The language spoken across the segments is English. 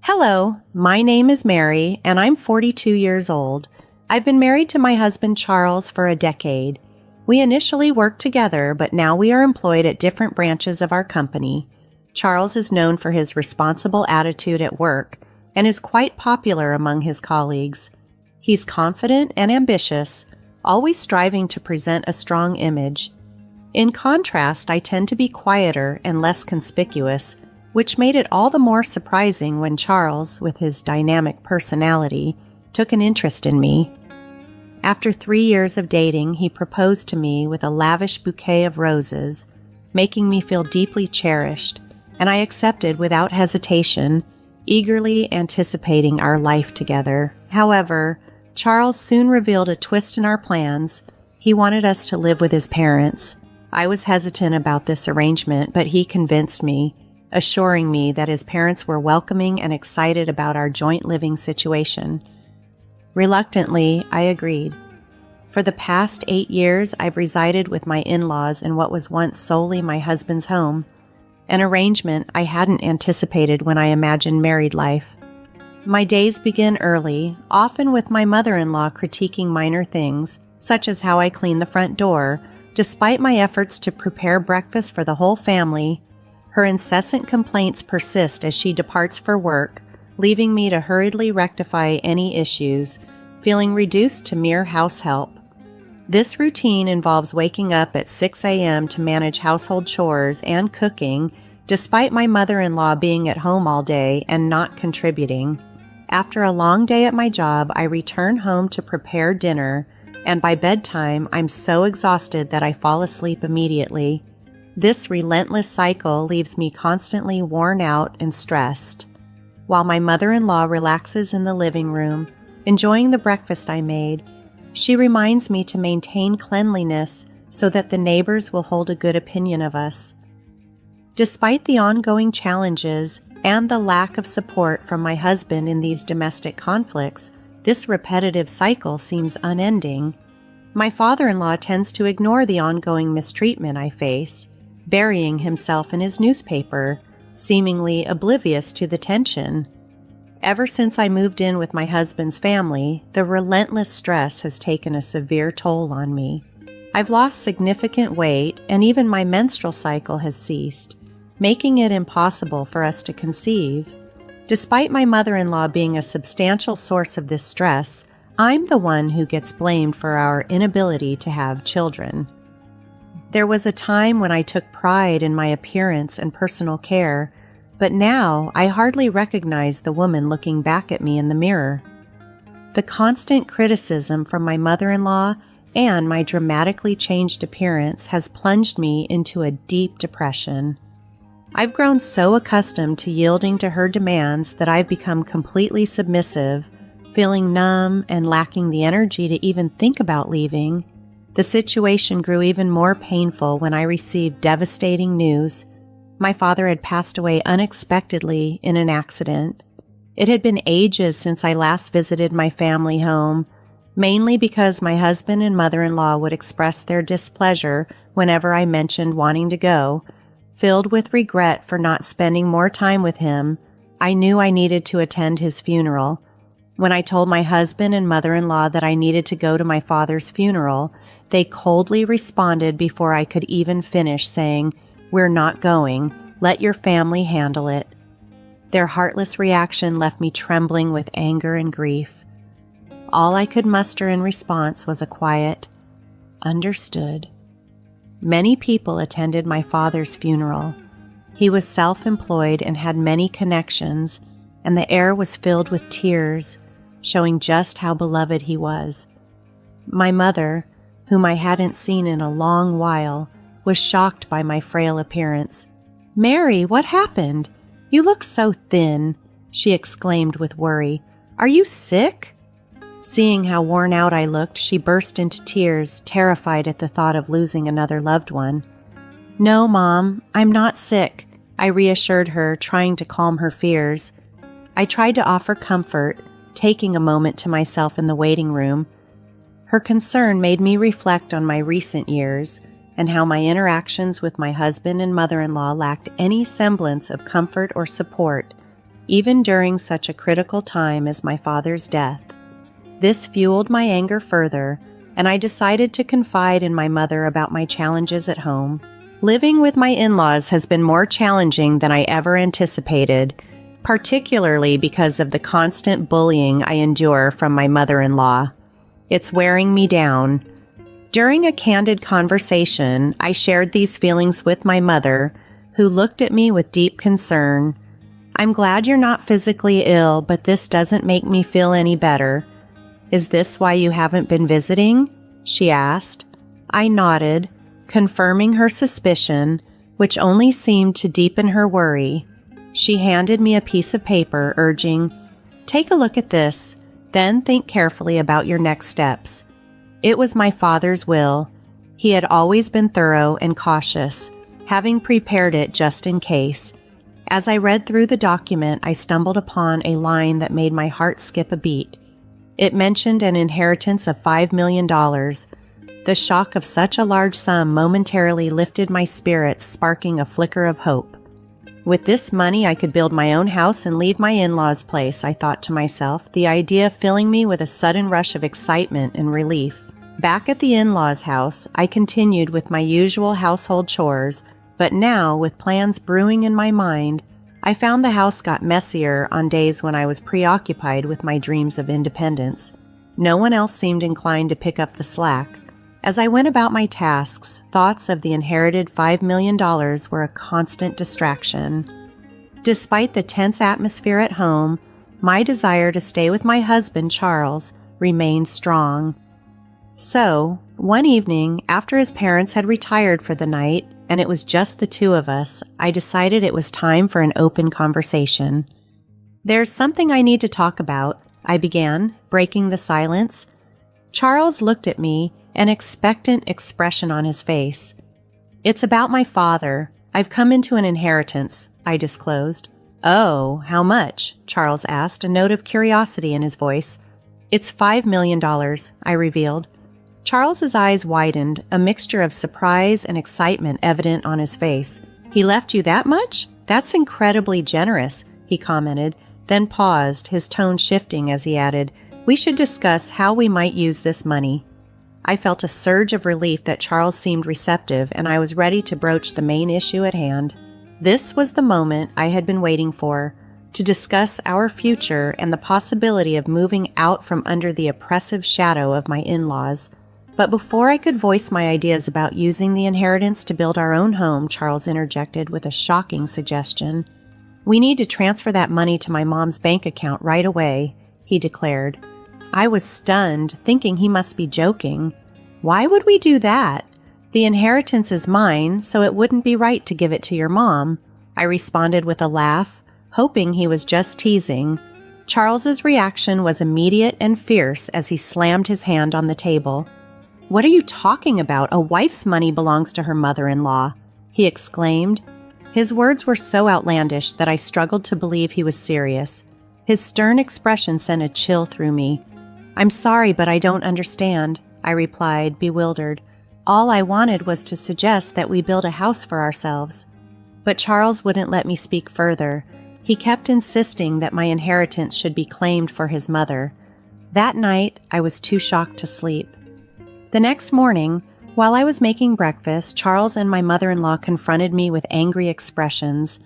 Hello, my name is Mary, and I'm 42 years old. I've been married to my husband Charles for a decade. We initially worked together, but now we are employed at different branches of our company. Charles is known for his responsible attitude at work and is quite popular among his colleagues. He's confident and ambitious, always striving to present a strong image. In contrast, I tend to be quieter and less conspicuous, which made it all the more surprising when Charles, with his dynamic personality, took an interest in me. After 3 years of dating, he proposed to me with a lavish bouquet of roses, making me feel deeply cherished, and I accepted without hesitation, eagerly anticipating our life together. However, Charles soon revealed a twist in our plans. He wanted us to live with his parents. I was hesitant about this arrangement, but he convinced me, assuring me that his parents were welcoming and excited about our joint living situation. Reluctantly, I agreed. For the past 8 years, I've resided with my in-laws in what was once solely my husband's home, an arrangement I hadn't anticipated when I imagined married life. My days begin early, often with my mother-in-law critiquing minor things, such as how I clean the front door. Despite my efforts to prepare breakfast for the whole family, her incessant complaints persist as she departs for work, leaving me to hurriedly rectify any issues, feeling reduced to mere house help. This routine involves waking up at 6 a.m. to manage household chores and cooking, despite my mother-in-law being at home all day and not contributing. After a long day at my job, I return home to prepare dinner, and by bedtime, I'm so exhausted that I fall asleep immediately. This relentless cycle leaves me constantly worn out and stressed. While my mother-in-law relaxes in the living room, enjoying the breakfast I made, she reminds me to maintain cleanliness so that the neighbors will hold a good opinion of us. Despite the ongoing challenges and the lack of support from my husband in these domestic conflicts, this repetitive cycle seems unending. My father-in-law tends to ignore the ongoing mistreatment I face, burying himself in his newspaper, seemingly oblivious to the tension. Ever since I moved in with my husband's family, the relentless stress has taken a severe toll on me. I've lost significant weight, and even my menstrual cycle has ceased, making it impossible for us to conceive. Despite my mother-in-law being a substantial source of this stress, I'm the one who gets blamed for our inability to have children. There was a time when I took pride in my appearance and personal care, but now I hardly recognize the woman looking back at me in the mirror. The constant criticism from my mother-in-law and my dramatically changed appearance has plunged me into a deep depression. I've grown so accustomed to yielding to her demands that I've become completely submissive, feeling numb and lacking the energy to even think about leaving. The situation grew even more painful when I received devastating news. My father had passed away unexpectedly in an accident. It had been ages since I last visited my family home, mainly because my husband and mother-in-law would express their displeasure whenever I mentioned wanting to go. Filled with regret for not spending more time with him, I knew I needed to attend his funeral. When I told my husband and mother-in-law that I needed to go to my father's funeral, they coldly responded before I could even finish, saying, "We're not going. Let your family handle it." Their heartless reaction left me trembling with anger and grief. All I could muster in response was a quiet, "Understood." Many people attended my father's funeral. He was self-employed and had many connections, and the air was filled with tears, showing just how beloved he was. My mother, whom I hadn't seen in a long while, was shocked by my frail appearance. "Mary, what happened? You look so thin," she exclaimed with worry. "Are you sick?" Seeing how worn out I looked, she burst into tears, terrified at the thought of losing another loved one. "No, Mom, I'm not sick," I reassured her, trying to calm her fears. I tried to offer comfort, taking a moment to myself in the waiting room. Her concern made me reflect on my recent years and how my interactions with my husband and mother-in-law lacked any semblance of comfort or support, even during such a critical time as my father's death. This fueled my anger further, and I decided to confide in my mother about my challenges at home. Living with my in-laws has been more challenging than I ever anticipated, particularly because of the constant bullying I endure from my mother-in-law. It's wearing me down. During a candid conversation, I shared these feelings with my mother, who looked at me with deep concern. "I'm glad you're not physically ill, but this doesn't make me feel any better. Is this why you haven't been visiting?" she asked. I nodded, confirming her suspicion, which only seemed to deepen her worry. She handed me a piece of paper, urging, "Take a look at this, then think carefully about your next steps." It was my father's will. He had always been thorough and cautious, having prepared it just in case. As I read through the document, I stumbled upon a line that made my heart skip a beat. It mentioned an inheritance of $5 million. The shock of such a large sum momentarily lifted my spirits, sparking a flicker of hope. With this money, I could build my own house and leave my in-laws' place, I thought to myself, the idea filling me with a sudden rush of excitement and relief. Back at the in-laws' house, I continued with my usual household chores, but now, with plans brewing in my mind, I found the house got messier on days when I was preoccupied with my dreams of independence. No one else seemed inclined to pick up the slack. As I went about my tasks, thoughts of the inherited $5 million were a constant distraction. Despite the tense atmosphere at home, my desire to stay with my husband, Charles, remained strong. So, one evening, after his parents had retired for the night, and it was just the two of us, I decided it was time for an open conversation. "There's something I need to talk about," I began, breaking the silence. Charles looked at me, an expectant expression on his face. "It's about my father. I've come into an inheritance," I disclosed. "Oh, how much?" Charles asked, a note of curiosity in his voice. "It's $5 million, I revealed. Charles's eyes widened, a mixture of surprise and excitement evident on his face. "He left you that much? That's incredibly generous," he commented, then paused, his tone shifting as he added, "We should discuss how we might use this money." I felt a surge of relief that Charles seemed receptive, and I was ready to broach the main issue at hand. This was the moment I had been waiting for, to discuss our future and the possibility of moving out from under the oppressive shadow of my in-laws. But before I could voice my ideas about using the inheritance to build our own home, Charles interjected with a shocking suggestion. "We need to transfer that money to my mom's bank account right away," he declared. I was stunned, thinking he must be joking. "Why would we do that? The inheritance is mine, so it wouldn't be right to give it to your mom," I responded with a laugh, hoping he was just teasing. Charles's reaction was immediate and fierce as he slammed his hand on the table. "What are you talking about? A wife's money belongs to her mother-in-law," he exclaimed. His words were so outlandish that I struggled to believe he was serious. His stern expression sent a chill through me. "I'm sorry, but I don't understand," I replied, bewildered. "All I wanted was to suggest that we build a house for ourselves." But Charles wouldn't let me speak further. He kept insisting that my inheritance should be claimed for his mother. That night, I was too shocked to sleep. The next morning, while I was making breakfast, Charles and my mother-in-law confronted me with angry expressions.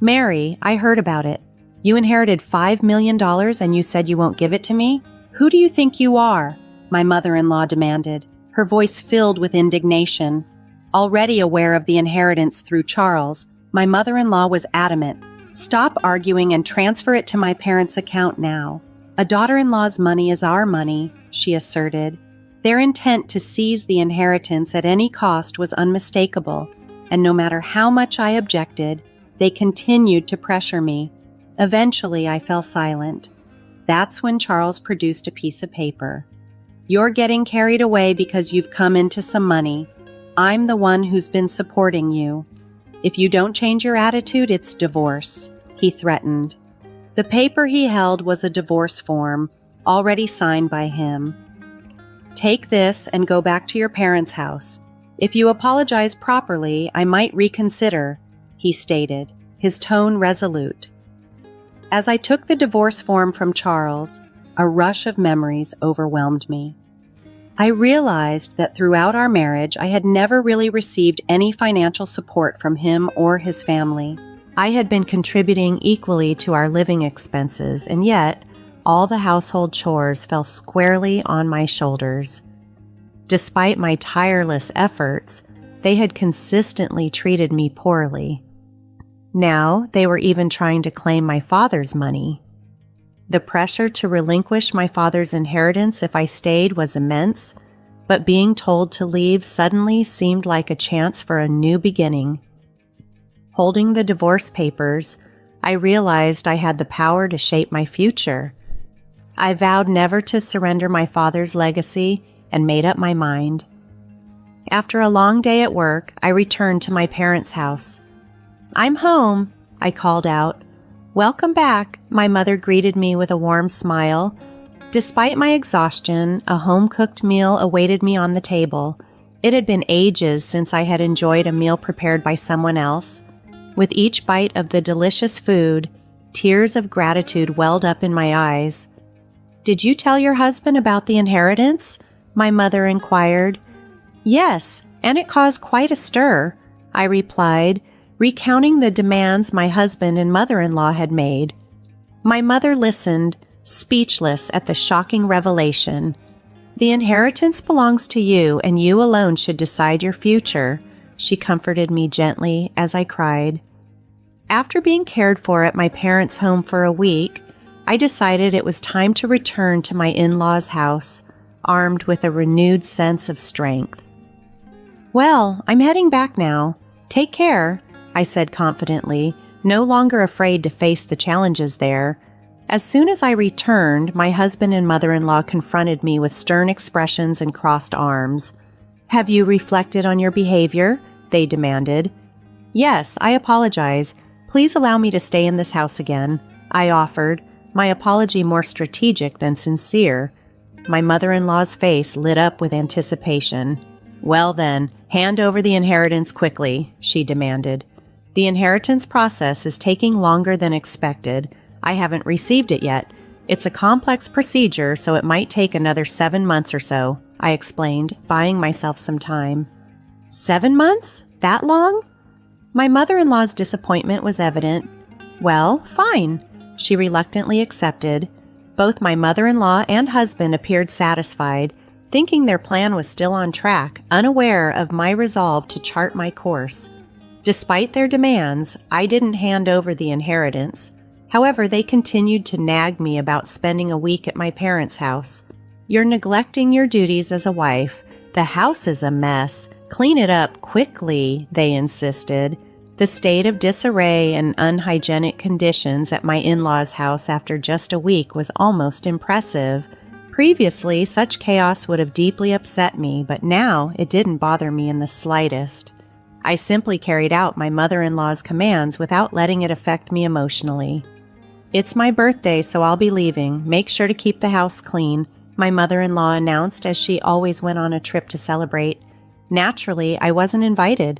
"Mary, I heard about it. You inherited $5 million and you said you won't give it to me? Who do you think you are?" my mother-in-law demanded, her voice filled with indignation. Already aware of the inheritance through Charles, my mother-in-law was adamant. "Stop arguing and transfer it to my parents' account now. A daughter-in-law's money is our money," she asserted. Their intent to seize the inheritance at any cost was unmistakable, and no matter how much I objected, they continued to pressure me. Eventually, I fell silent. That's when Charles produced a piece of paper. "You're getting carried away because you've come into some money. I'm the one who's been supporting you. If you don't change your attitude, it's divorce," he threatened. The paper he held was a divorce form, already signed by him. "Take this and go back to your parents' house. If you apologize properly, I might reconsider," he stated, his tone resolute. As I took the divorce form from Charles, a rush of memories overwhelmed me. I realized that throughout our marriage, I had never really received any financial support from him or his family. I had been contributing equally to our living expenses, and yet all the household chores fell squarely on my shoulders. Despite my tireless efforts, they had consistently treated me poorly. Now they were even trying to claim my father's money. The pressure to relinquish my father's inheritance if I stayed was immense, but being told to leave suddenly seemed like a chance for a new beginning. Holding the divorce papers, I realized I had the power to shape my future. I vowed never to surrender my father's legacy and made up my mind. After a long day at work, I returned to my parents' house. "I'm home," I called out. "Welcome back," my mother greeted me with a warm smile. Despite my exhaustion, a home-cooked meal awaited me on the table. It had been ages since I had enjoyed a meal prepared by someone else. With each bite of the delicious food, tears of gratitude welled up in my eyes. "Did you tell your husband about the inheritance?" my mother inquired. "Yes, and it caused quite a stir," I replied, recounting the demands my husband and mother-in-law had made. My mother listened, speechless at the shocking revelation. "The inheritance belongs to you, and you alone should decide your future," she comforted me gently as I cried. After being cared for at my parents' home for a week, I decided it was time to return to my in-laws' house, armed with a renewed sense of strength. "Well, I'm heading back now. Take care," I said confidently, no longer afraid to face the challenges there. As soon as I returned, my husband and mother-in-law confronted me with stern expressions and crossed arms. "Have you reflected on your behavior?" they demanded. "Yes, I apologize. Please allow me to stay in this house again," I offered, my apology more strategic than sincere. My mother-in-law's face lit up with anticipation. "Well then, hand over the inheritance quickly," she demanded. "The inheritance process is taking longer than expected. I haven't received it yet. It's a complex procedure, so it might take another 7 months or so," I explained, buying myself some time. 7 months? That long? My mother-in-law's disappointment was evident. "Well, fine," she reluctantly accepted. Both my mother-in-law and husband appeared satisfied, thinking their plan was still on track, unaware of my resolve to chart my course. Despite their demands, I didn't hand over the inheritance. However, they continued to nag me about spending a week at my parents' house. "You're neglecting your duties as a wife. The house is a mess. Clean it up quickly," they insisted. The state of disarray and unhygienic conditions at my in-laws' house after just a week was almost impressive. Previously, such chaos would have deeply upset me, but now it didn't bother me in the slightest. I simply carried out my mother-in-law's commands without letting it affect me emotionally. "It's my birthday, so I'll be leaving. Make sure to keep the house clean," my mother-in-law announced as she always went on a trip to celebrate. Naturally, I wasn't invited.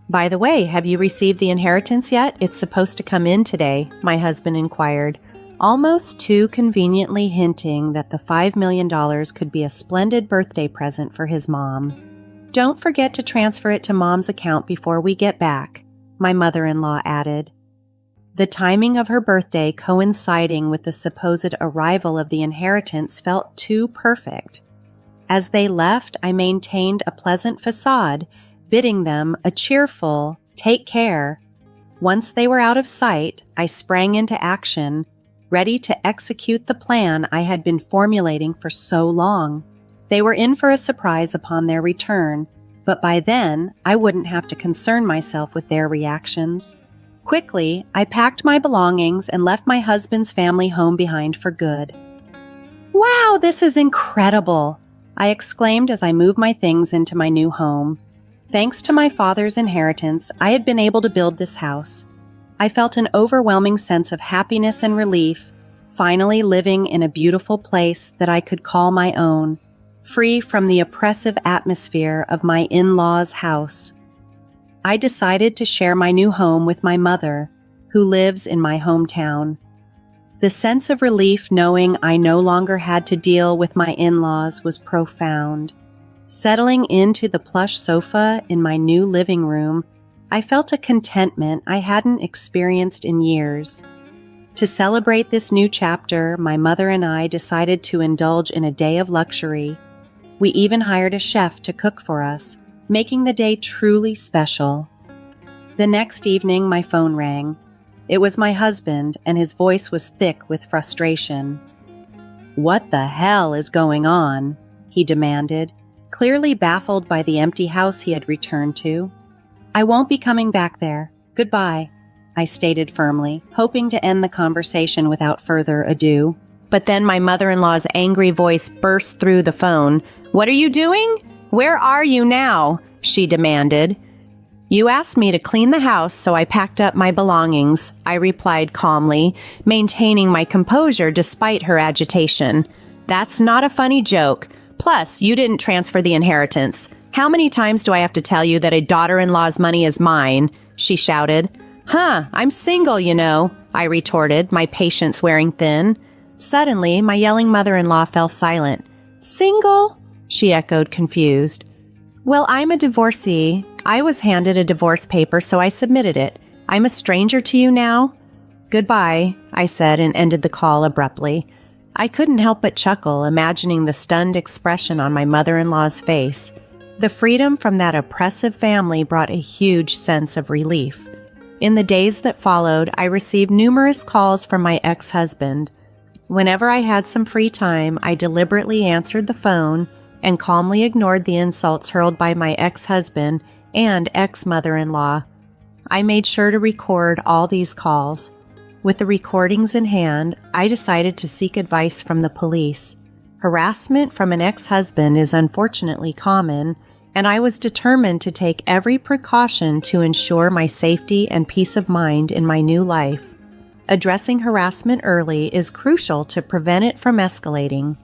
"By the way, have you received the inheritance yet? It's supposed to come in today," my husband inquired, almost too conveniently hinting that the $5 million could be a splendid birthday present for his mom. "Don't forget to transfer it to Mom's account before we get back," my mother-in-law added. The timing of her birthday coinciding with the supposed arrival of the inheritance felt too perfect. As they left, I maintained a pleasant facade, bidding them a cheerful, "Take care." Once they were out of sight, I sprang into action, ready to execute the plan I had been formulating for so long. They were in for a surprise upon their return, but by then, I wouldn't have to concern myself with their reactions. Quickly, I packed my belongings and left my husband's family home behind for good. "Wow, this is incredible!" I exclaimed as I moved my things into my new home. Thanks to my father's inheritance, I had been able to build this house. I felt an overwhelming sense of happiness and relief, finally living in a beautiful place that I could call my own, free from the oppressive atmosphere of my in-laws' house. I decided to share my new home with my mother, who lives in my hometown. The sense of relief knowing I no longer had to deal with my in-laws was profound. Settling into the plush sofa in my new living room, I felt a contentment I hadn't experienced in years. To celebrate this new chapter, my mother and I decided to indulge in a day of luxury. We even hired a chef to cook for us, making the day truly special. The next evening, my phone rang. It was my husband, and his voice was thick with frustration. "What the hell is going on?" he demanded, clearly baffled by the empty house he had returned to. "I won't be coming back there. Goodbye," I stated firmly, hoping to end the conversation without further ado. But then my mother-in-law's angry voice burst through the phone. "What are you doing? Where are you now?" she demanded. "You asked me to clean the house, so I packed up my belongings," I replied calmly, maintaining my composure despite her agitation. "That's not a funny joke. Plus, you didn't transfer the inheritance. How many times do I have to tell you that a daughter-in-law's money is mine?" she shouted. "Huh, I'm single, you know," I retorted, my patience wearing thin. Suddenly, my yelling mother-in-law fell silent. "Single?" she echoed, confused. "Well, I'm a divorcee. I was handed a divorce paper, so I submitted it. I'm a stranger to you now?" "Goodbye," I said and ended the call abruptly. I couldn't help but chuckle, imagining the stunned expression on my mother-in-law's face. The freedom from that oppressive family brought a huge sense of relief. In the days that followed, I received numerous calls from my ex-husband. Whenever I had some free time, I deliberately answered the phone and calmly ignored the insults hurled by my ex-husband and ex-mother-in-law. I made sure to record all these calls. With the recordings in hand, I decided to seek advice from the police. Harassment from an ex-husband is unfortunately common, and I was determined to take every precaution to ensure my safety and peace of mind in my new life. Addressing harassment early is crucial to prevent it from escalating.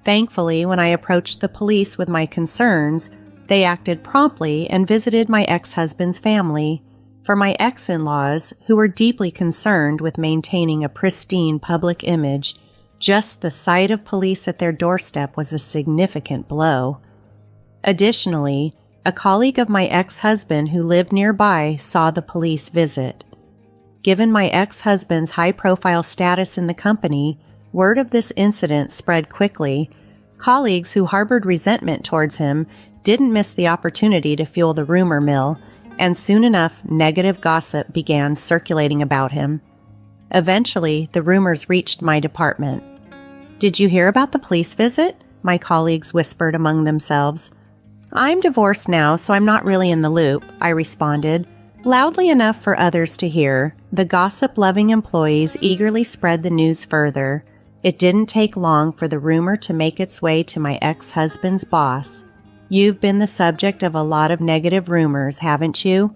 Thankfully, when I approached the police with my concerns, they acted promptly and visited my ex-husband's family. For my ex-in-laws, who were deeply concerned with maintaining a pristine public image, just the sight of police at their doorstep was a significant blow. Additionally, a colleague of my ex-husband who lived nearby saw the police visit. Given my ex-husband's high-profile status in the company, word of this incident spread quickly. Colleagues who harbored resentment towards him didn't miss the opportunity to fuel the rumor mill, and soon enough, negative gossip began circulating about him. Eventually, the rumors reached my department. "Did you hear about the police visit?" my colleagues whispered among themselves. "I'm divorced now, so I'm not really in the loop," I responded, loudly enough for others to hear. The gossip-loving employees eagerly spread the news further. It didn't take long for the rumor to make its way to my ex-husband's boss. "You've been the subject of a lot of negative rumors, haven't you?"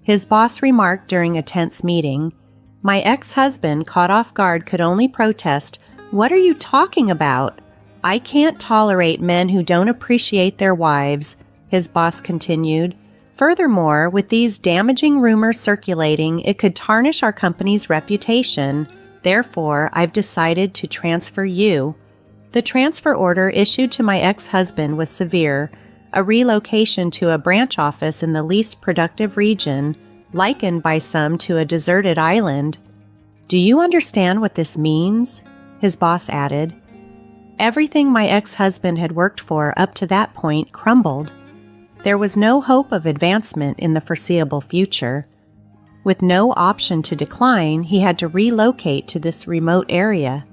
his boss remarked during a tense meeting. My ex-husband, caught off guard, could only protest, "What are you talking about?" "I can't tolerate men who don't appreciate their wives," his boss continued. "Furthermore, with these damaging rumors circulating, it could tarnish our company's reputation. Therefore, I've decided to transfer you." The transfer order issued to my ex-husband was severe, a relocation to a branch office in the least productive region, likened by some to a deserted island. "Do you understand what this means?" his boss added. Everything my ex-husband had worked for up to that point crumbled. There was no hope of advancement in the foreseeable future. With no option to decline, he had to relocate to this remote area.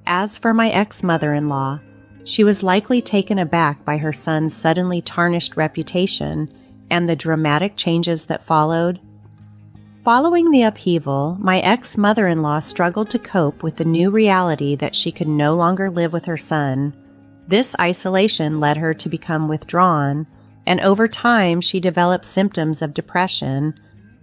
As for my ex-mother-in-law, she was likely taken aback by her son's suddenly tarnished reputation and the dramatic changes that followed. Following the upheaval, my ex-mother-in-law struggled to cope with the new reality that she could no longer live with her son. This isolation led her to become withdrawn, and over time she developed symptoms of depression.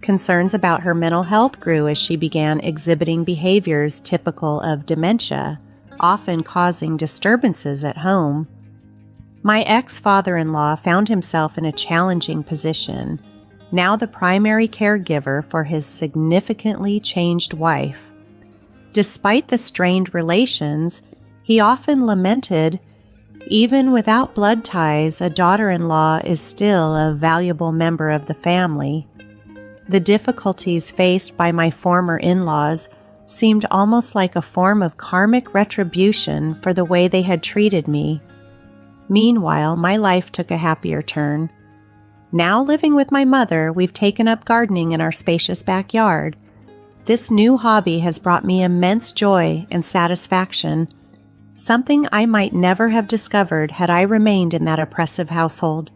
Concerns about her mental health grew as she began exhibiting behaviors typical of dementia, often causing disturbances at home. My ex-father-in-law found himself in a challenging position, now the primary caregiver for his significantly changed wife. Despite the strained relations, he often lamented, "Even without blood ties, a daughter-in-law is still a valuable member of the family." The difficulties faced by my former in-laws seemed almost like a form of karmic retribution for the way they had treated me. Meanwhile, my life took a happier turn. Now living with my mother, we've taken up gardening in our spacious backyard. This new hobby has brought me immense joy and satisfaction, something I might never have discovered had I remained in that oppressive household.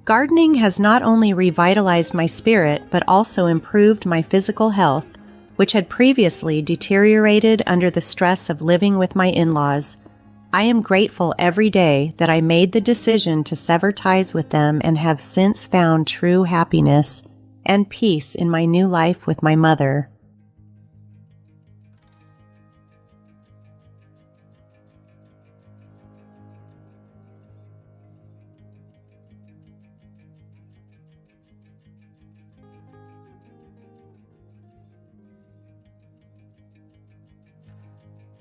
Gardening has not only revitalized my spirit, but also improved my physical health, which had previously deteriorated under the stress of living with my in-laws. I am grateful every day that I made the decision to sever ties with them and have since found true happiness and peace in my new life with my mother.